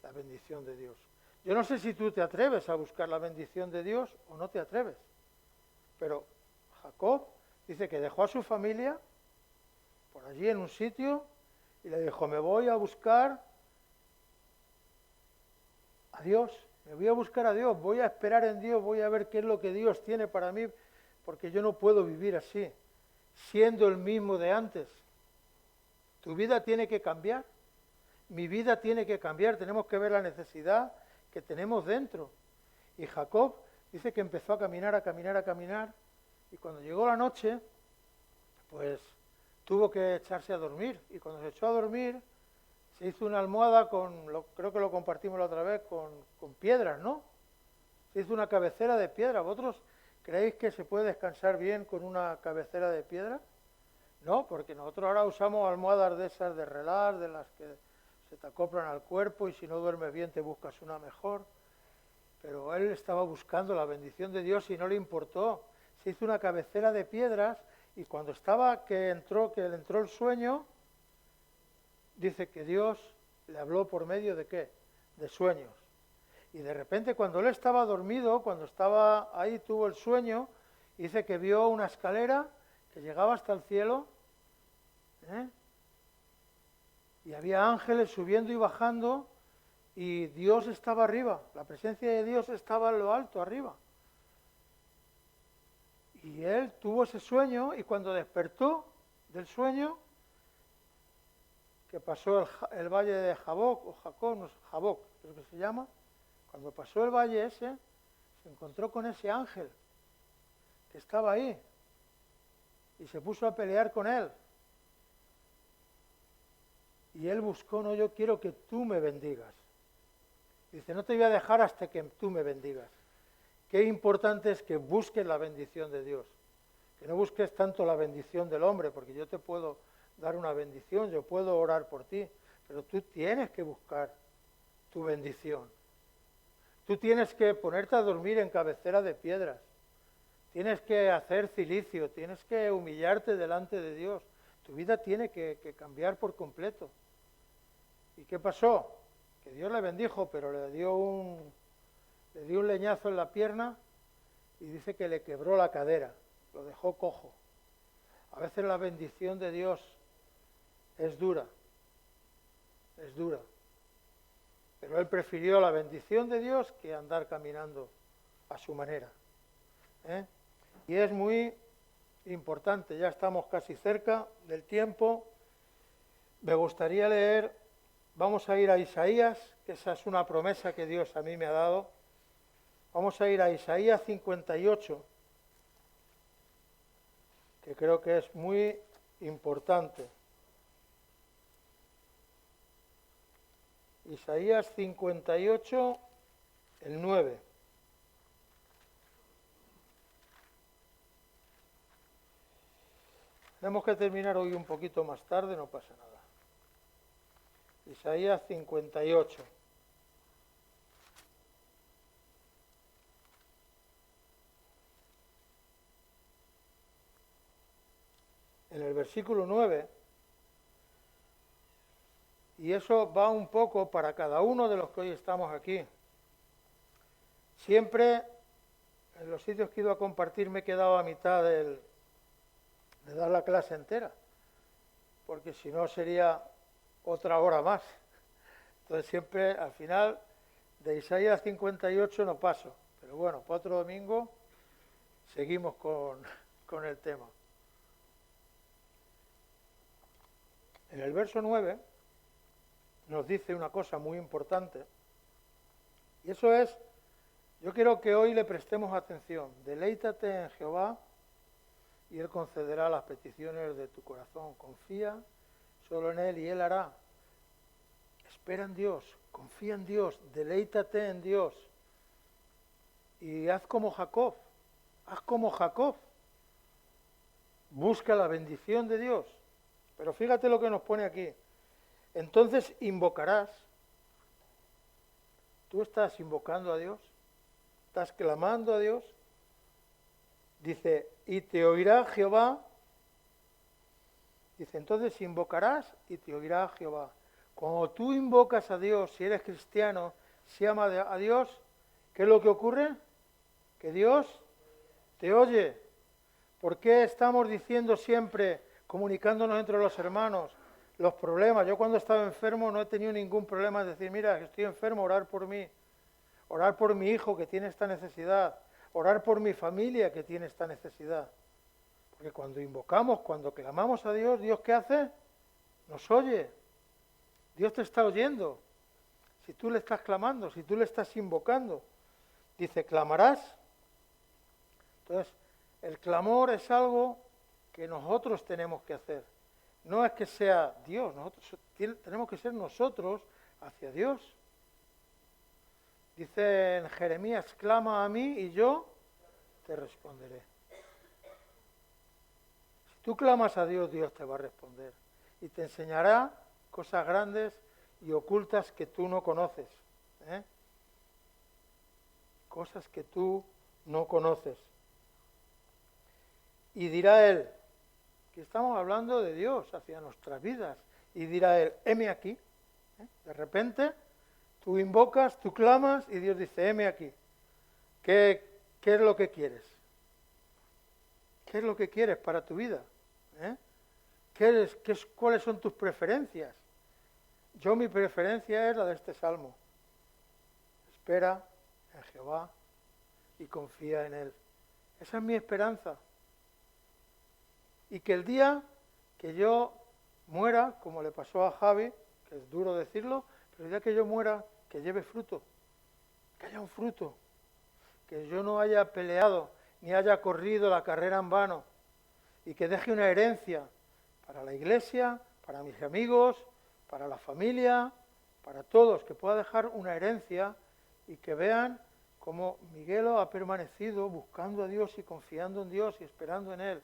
La bendición de Dios. Yo no sé si tú te atreves a buscar la bendición de Dios o no te atreves. Pero Jacob dice que dejó a su familia por allí en un sitio y le dijo, me voy a buscar a Dios, me voy a buscar a Dios, voy a esperar en Dios, voy a ver qué es lo que Dios tiene para mí, porque yo no puedo vivir así, siendo el mismo de antes. Tu vida tiene que cambiar, mi vida tiene que cambiar, tenemos que ver la necesidad que tenemos dentro. Y Jacob dice que empezó a caminar, y cuando llegó la noche, pues tuvo que echarse a dormir, y cuando se echó a dormir, se hizo una almohada creo que lo compartimos la otra vez, con piedras, ¿no? Se hizo una cabecera de piedra. ¿Vosotros creéis que se puede descansar bien con una cabecera de piedra? No, porque nosotros ahora usamos almohadas de esas de relax, de las que se te acoplan al cuerpo y si no duermes bien te buscas una mejor. Pero él estaba buscando la bendición de Dios y no le importó. Se hizo una cabecera de piedras y cuando estaba que le entró el sueño, dice que Dios le habló por medio de ¿qué? De sueños. Y de repente cuando él estaba dormido, cuando estaba ahí, tuvo el sueño, dice que vio una escalera que llegaba hasta el cielo, y había ángeles subiendo y bajando, y Dios estaba arriba, la presencia de Dios estaba en lo alto, arriba. Y él tuvo ese sueño, y cuando despertó del sueño, que pasó el valle de Jaboc, o Jacob, no sé, Jaboc, creo que se llama, cuando pasó el valle ese, se encontró con ese ángel que estaba ahí, y se puso a pelear con él. Y él buscó, no, yo quiero que tú me bendigas. Dice, no te voy a dejar hasta que tú me bendigas. Qué importante es que busques la bendición de Dios. Que no busques tanto la bendición del hombre, porque yo te puedo dar una bendición, yo puedo orar por ti, pero tú tienes que buscar tu bendición. Tú tienes que ponerte a dormir en cabecera de piedras. Tienes que hacer cilicio, tienes que humillarte delante de Dios. Tu vida tiene que cambiar por completo. ¿Y qué pasó? Que Dios le bendijo, pero le dio un leñazo en la pierna y dice que le quebró la cadera, lo dejó cojo. A veces la bendición de Dios es dura, pero él prefirió la bendición de Dios que andar caminando a su manera. Y es muy importante, ya estamos casi cerca del tiempo. Me gustaría leer, vamos a ir a Isaías, que esa es una promesa que Dios a mí me ha dado. Vamos a ir a Isaías 58, que creo que es muy importante. Isaías 58, el 9. Tenemos que terminar hoy un poquito más tarde, no pasa nada. Isaías 58. En el versículo 9, y eso va un poco para cada uno de los que hoy estamos aquí. Siempre en los sitios que he ido a compartir me he quedado a mitad de dar la clase entera, porque si no sería otra hora más. Entonces siempre al final de Isaías 58 no paso, pero bueno, para otro domingo seguimos con el tema. En el verso 9 nos dice una cosa muy importante, y eso es, yo quiero que hoy le prestemos atención. Deleítate en Jehová y Él concederá las peticiones de tu corazón. Confía solo en Él y Él hará. Espera en Dios, confía en Dios, deleítate en Dios. Y haz como Jacob, Busca la bendición de Dios. Pero fíjate lo que nos pone aquí. Entonces invocarás ¿Tú estás invocando a Dios? ¿Estás clamando a Dios? Dice, y te oirá Jehová. Dice, entonces invocarás y te oirá Jehová. Cuando tú invocas a Dios, si eres cristiano, si amas a Dios, ¿qué es lo que ocurre? Que Dios te oye. ¿Por qué estamos diciendo siempre, comunicándonos entre los hermanos, los problemas? Yo cuando estaba enfermo no he tenido ningún problema en decir, mira, estoy enfermo, orar por mí. Orar por mi hijo que tiene esta necesidad. Orar por mi familia que tiene esta necesidad. Porque cuando invocamos, cuando clamamos a Dios, ¿Dios qué hace? Nos oye. Dios te está oyendo. Si tú le estás clamando, si tú le estás invocando. Dice, clamarás. Entonces, el clamor es algo que nosotros tenemos que hacer. No es que sea Dios, nosotros tenemos que ser nosotros hacia Dios. Dice en Jeremías, clama a mí y yo te responderé. Si tú clamas a Dios, Dios te va a responder y te enseñará cosas grandes y ocultas que tú no conoces. Cosas que tú no conoces. Y dirá Él, que estamos hablando de Dios hacia nuestras vidas, y dirá Él, heme aquí. De repente, tú invocas, tú clamas, y Dios dice, heme aquí. ¿Qué es lo que quieres? ¿Qué es lo que quieres para tu vida? ¿Cuáles son tus preferencias? Mi preferencia es la de este salmo. Espera en Jehová y confía en Él. Esa es mi esperanza. Y que el día que yo muera, como le pasó a Javi, que es duro decirlo, pero el día que yo muera, que lleve fruto, que haya un fruto, que yo no haya peleado, ni haya corrido la carrera en vano, y que deje una herencia para la iglesia, para mis amigos, para la familia, para todos, que pueda dejar una herencia y que vean cómo Miguelo ha permanecido buscando a Dios y confiando en Dios y esperando en Él,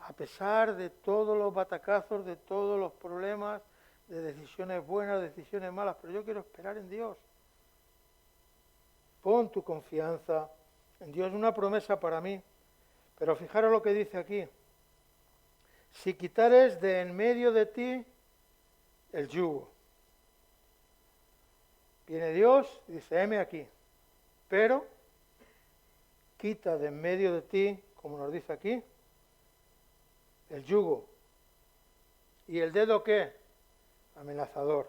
a pesar de todos los batacazos, de todos los problemas, de decisiones buenas, decisiones malas, pero yo quiero esperar en Dios. Pon tu confianza en Dios, es una promesa para mí, pero fijaros lo que dice aquí. Si quitares de en medio de ti el yugo. Viene Dios y dice, heme aquí, pero quita de en medio de ti, como nos dice aquí, el yugo. ¿Y el dedo qué? Amenazador.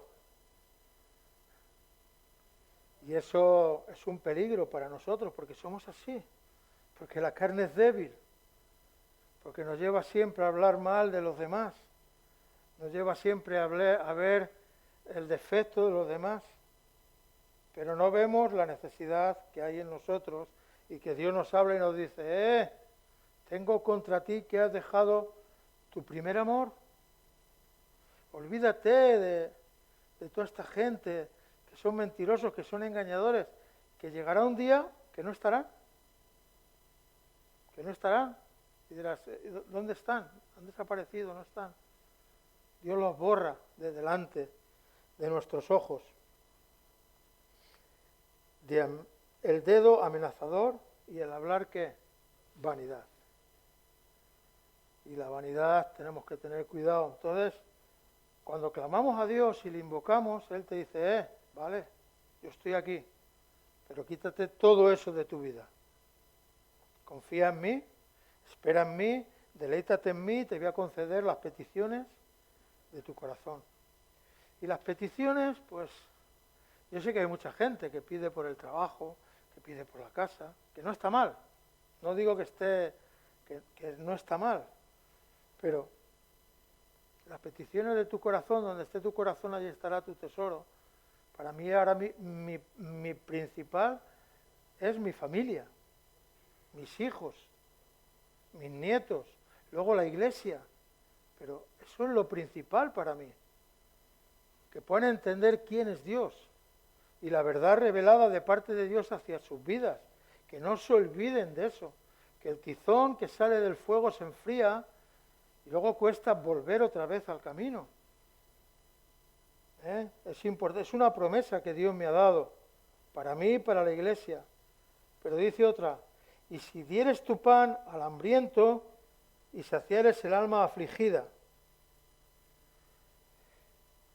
Y eso es un peligro para nosotros, porque somos así, porque la carne es débil, porque nos lleva siempre a hablar mal de los demás, nos lleva siempre a ver el defecto de los demás, pero no vemos la necesidad que hay en nosotros y que Dios nos habla y nos dice, tengo contra ti que has dejado tu primer amor. Olvídate de toda esta gente que son mentirosos, que son engañadores, que llegará un día que no estarán. Que no estarán. Y dirás, ¿dónde están? Han desaparecido, no están. Dios los borra de delante de nuestros ojos. El dedo amenazador y el hablar, ¿qué? Vanidad. Y la vanidad tenemos que tener cuidado. Entonces, cuando clamamos a Dios y le invocamos, Él te dice, vale, yo estoy aquí, pero quítate todo eso de tu vida. Confía en mí, espera en mí, deleítate en mí, te voy a conceder las peticiones de tu corazón. Y las peticiones, pues, yo sé que hay mucha gente que pide por el trabajo, que pide por la casa, que no está mal. No digo que no está mal, pero las peticiones de tu corazón, donde esté tu corazón, allí estará tu tesoro. Para mí ahora mi principal es mi familia, mis hijos, mis nietos, luego la iglesia. Pero eso es lo principal para mí, que puedan entender quién es Dios y la verdad revelada de parte de Dios hacia sus vidas, que no se olviden de eso, que el tizón que sale del fuego se enfría y luego cuesta volver otra vez al camino. Es importante, es una promesa que Dios me ha dado. para mí y para la iglesia. Pero dice otra, y si dieres tu pan al hambriento y saciares el alma afligida.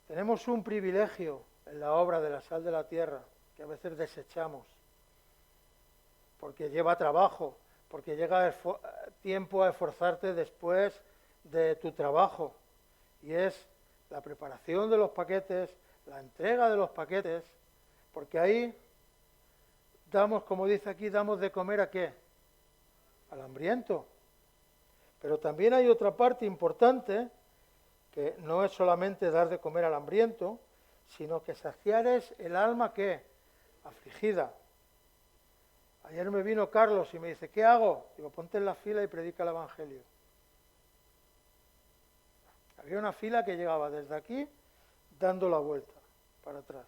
Tenemos un privilegio en la obra de la sal de la tierra, que a veces desechamos, porque lleva trabajo, porque llega tiempo a esforzarte después de tu trabajo, y es la preparación de los paquetes, la entrega de los paquetes, porque ahí damos, como dice aquí, damos de comer ¿a qué? Al hambriento. Pero también hay otra parte importante, que no es solamente dar de comer al hambriento, sino que saciares el alma ¿qué? Afligida. Ayer me vino Carlos y me dice, ¿qué hago? Digo, ponte en la fila y predica el Evangelio. Había una fila que llegaba desde aquí dando la vuelta para atrás.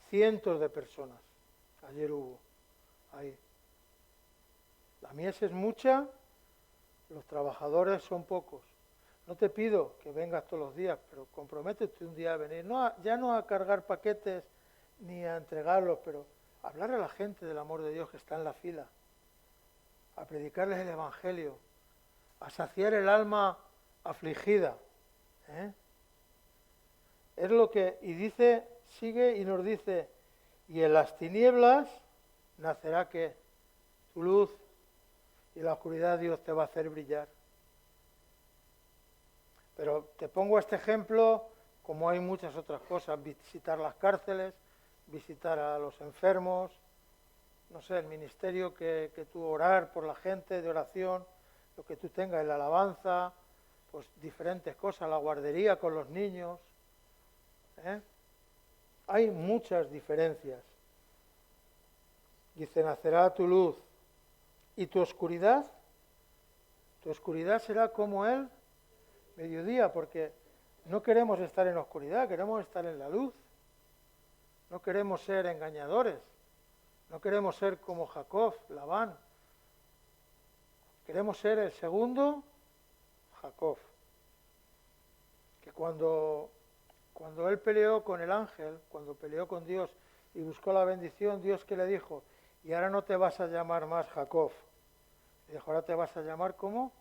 Cientos de personas. Ayer hubo ahí. La mies es mucha, los trabajadores son pocos. No te pido que vengas todos los días, pero comprométete un día a venir. Ya no a cargar paquetes ni a entregarlos, pero a hablar a la gente del amor de Dios que está en la fila, a predicarles el Evangelio, a saciar el alma afligida. Es lo que, y dice, sigue y nos dice, y en las tinieblas nacerá ¿qué? Tu luz, y en la oscuridad Dios te va a hacer brillar. Pero te pongo este ejemplo, como hay muchas otras cosas, visitar las cárceles, visitar a los enfermos, no sé, el ministerio que tú orar por la gente, de oración, lo que tú tengas en la alabanza, pues diferentes cosas, la guardería con los niños. Hay muchas diferencias. Dice, nacerá tu luz. ¿Y tu oscuridad? Tu oscuridad será como el mediodía, porque no queremos estar en oscuridad, queremos estar en la luz. No queremos ser engañadores. No queremos ser como Jacob, Labán. Queremos ser el segundo Jacob. Que cuando él peleó con el ángel, cuando peleó con Dios y buscó la bendición, Dios que le dijo, y ahora no te vas a llamar más Jacob. Le dijo, ahora te vas a llamar como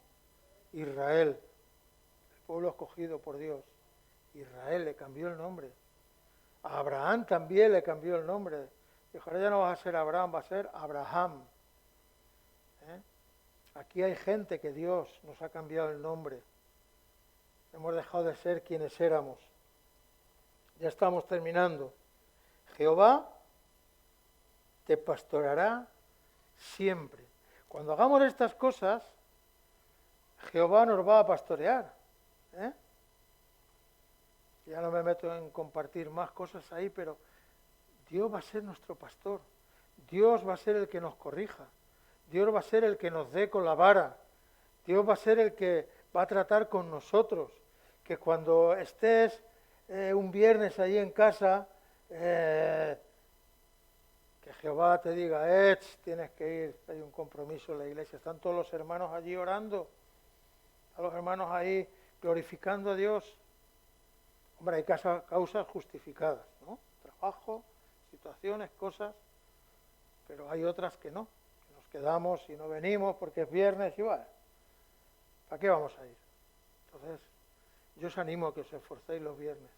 Israel, el pueblo escogido por Dios. Israel, le cambió el nombre. A Abraham también le cambió el nombre. Dijo, ahora ya no vas a ser Abraham, va a ser Abraham. Aquí hay gente que Dios nos ha cambiado el nombre. Hemos dejado de ser quienes éramos. Ya estamos terminando. Jehová te pastoreará siempre. Cuando hagamos estas cosas, Jehová nos va a pastorear. Ya no me meto en compartir más cosas ahí, pero Dios va a ser nuestro pastor. Dios va a ser el que nos corrija. Dios va a ser el que nos dé con la vara. Dios va a ser el que va a tratar con nosotros. Que cuando estés un viernes ahí en casa, que Jehová te diga, tienes que ir, hay un compromiso en la iglesia. Están todos los hermanos allí orando. Están los hermanos ahí glorificando a Dios. Hombre, hay causas justificadas, ¿no? Trabajo, situaciones, cosas, pero hay otras que no. Nos quedamos y no venimos porque es viernes y bueno, ¿para qué vamos a ir? Entonces, yo os animo a que os esforcéis los viernes.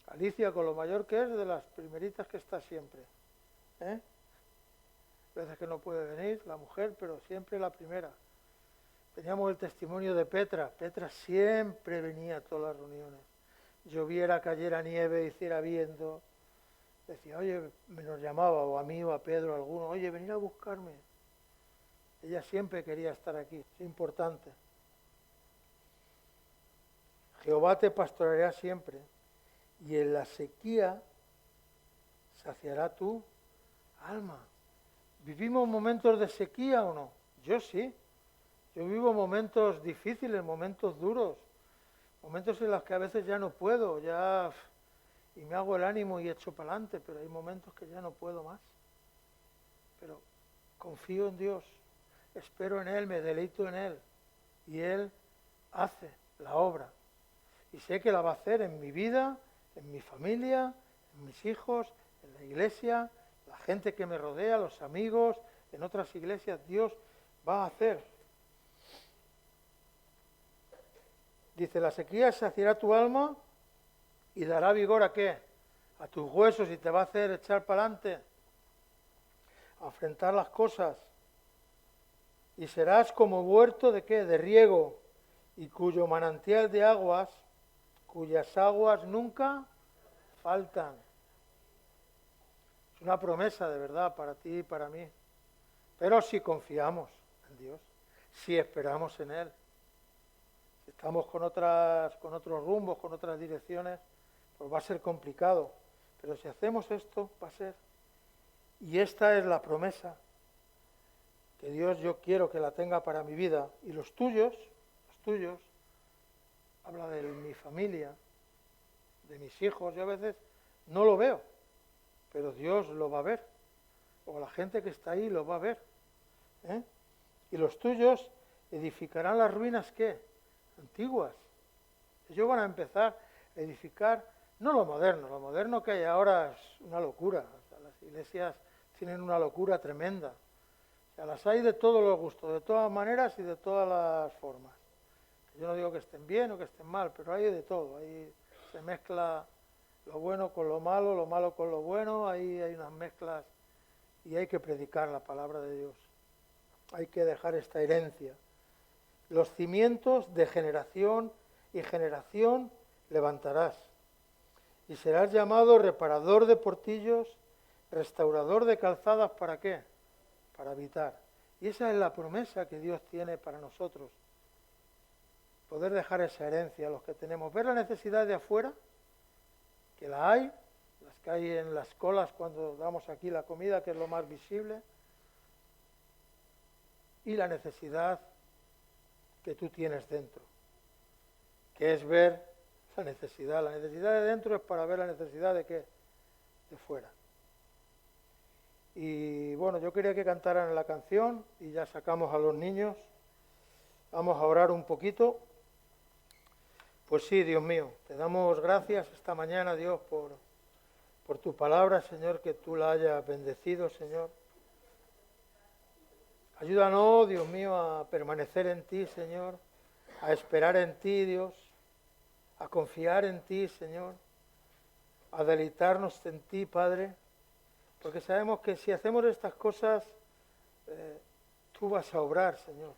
Alicia, con lo mayor que es, de las primeritas que está siempre. A veces que no puede venir la mujer, pero siempre la primera. Teníamos el testimonio de Petra. Petra siempre venía a todas las reuniones. Lloviera, cayera nieve, hiciera viento. Decía, oye, me nos llamaba, o a mí o a Pedro, alguno, oye, venid a buscarme. Ella siempre quería estar aquí, es importante. Jehová te pastoreará siempre, y en la sequía saciará tu alma. ¿Vivimos momentos de sequía o no? Yo sí. Yo vivo momentos difíciles, momentos duros, momentos en los que a veces ya no puedo, y me hago el ánimo y echo para adelante, pero hay momentos que ya no puedo más. Pero confío en Dios, espero en Él, me deleito en Él, y Él hace la obra. Y sé que la va a hacer en mi vida, en mi familia, mis hijos, en la iglesia, la gente que me rodea, los amigos, en otras iglesias, Dios va a hacer. Dice, la sequía saciará tu alma y dará vigor ¿a qué? A tus huesos y te va a hacer echar para adelante, a enfrentar las cosas. Y serás como huerto ¿de qué? De riego, y cuyo manantial de aguas, cuyas aguas nunca faltan. Es una promesa de verdad para ti y para mí. Pero si confiamos en Dios, si esperamos en Él, si estamos con otros rumbos, con otras direcciones, pues va a ser complicado. Pero si hacemos esto, va a ser. Y esta es la promesa que Dios yo quiero que la tenga para mi vida. Y los tuyos, habla de mi familia, de mis hijos. Yo a veces no lo veo, pero Dios lo va a ver. O la gente que está ahí lo va a ver. Y los tuyos edificarán las ruinas, ¿qué? Antiguas. Ellos van a empezar a edificar, no lo moderno que hay ahora es una locura. O sea, las iglesias tienen una locura tremenda. O sea, las hay de todos los gustos, de todas maneras y de todas las formas. Yo no digo que estén bien o que estén mal, pero hay de todo. Ahí se mezcla lo bueno con lo malo con lo bueno, ahí hay unas mezclas y hay que predicar la palabra de Dios. Hay que dejar esta herencia. Los cimientos de generación y generación levantarás. Y serás llamado reparador de portillos, restaurador de calzadas, ¿para qué? Para habitar. Y esa es la promesa que Dios tiene para nosotros. Poder dejar esa herencia a los que tenemos. Ver la necesidad de afuera, que la hay, las que hay en las colas cuando damos aquí la comida, que es lo más visible, y la necesidad que tú tienes dentro, que es ver la necesidad. La necesidad de dentro es para ver la necesidad de ¿qué? De fuera. Y bueno, yo quería que cantaran la canción y ya sacamos a los niños. Vamos a orar un poquito. Pues sí, Dios mío, te damos gracias esta mañana, Dios, por tu palabra, Señor, que tú la hayas bendecido, Señor. Ayúdanos, Dios mío, a permanecer en ti, Señor, a esperar en ti, Dios, a confiar en ti, Señor, a deleitarnos en ti, Padre, porque sabemos que si hacemos estas cosas, tú vas a obrar, Señor,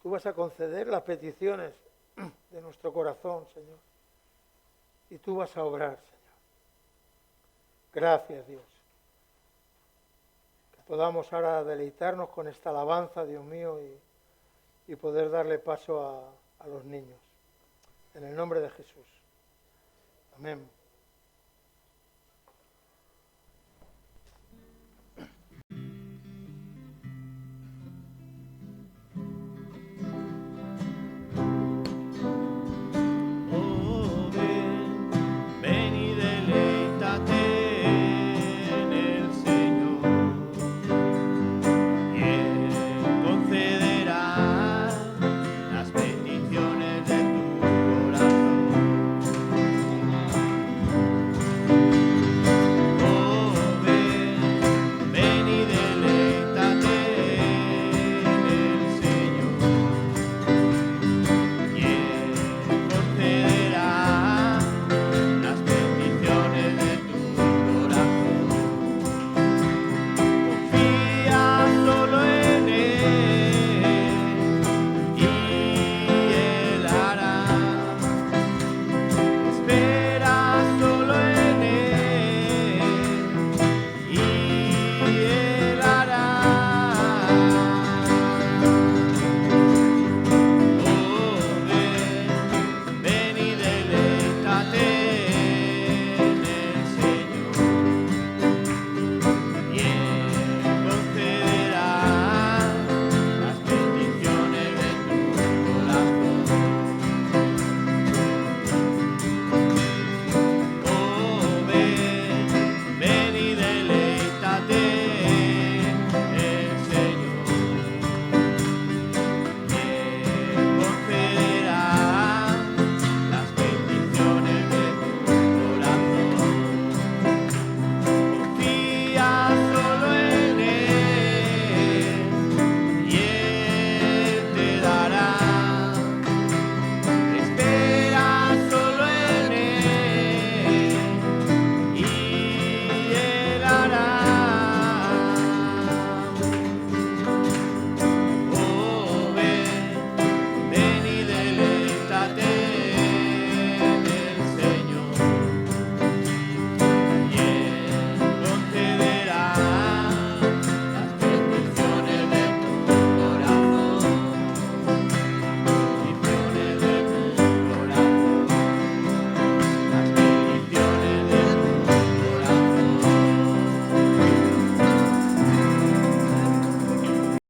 tú vas a conceder las peticiones de nuestro corazón, Señor, y tú vas a obrar, Señor. Gracias, Dios. Que podamos ahora deleitarnos con esta alabanza, Dios mío, y poder darle paso a los niños. En el nombre de Jesús. Amén.